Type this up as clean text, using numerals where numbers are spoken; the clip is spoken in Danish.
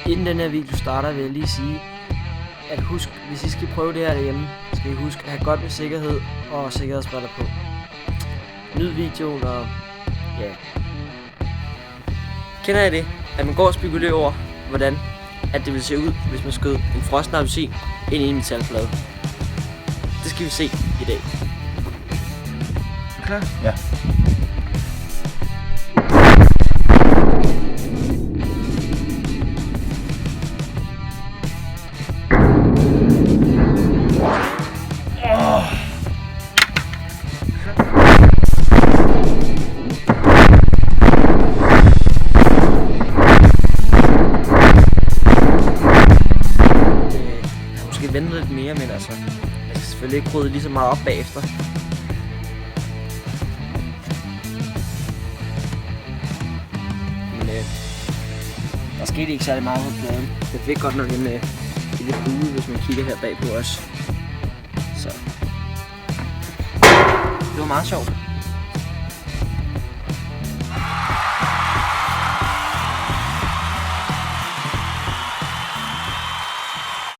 Inden den her video starter, vil jeg lige sige, at husk, hvis I skal prøve det her derhjemme, skal I huske at have godt med sikkerhed og sikkerhedsbriller på. Nyd videoen, og ja. Kender I det, at man går og spekulerer over, hvordan at det ville se ud, hvis man skød en frossen appelsin ind i en metalplade? Det skal vi se i dag. Klar? Ja. Vente lidt mere, men altså, jeg skal selvfølgelig ikke rydde lige så meget op bagefter. Men der skete ikke særlig meget på pladen. Jeg fik godt nok en lille bue, hvis man kigger her bagpå også. Så det var meget sjovt.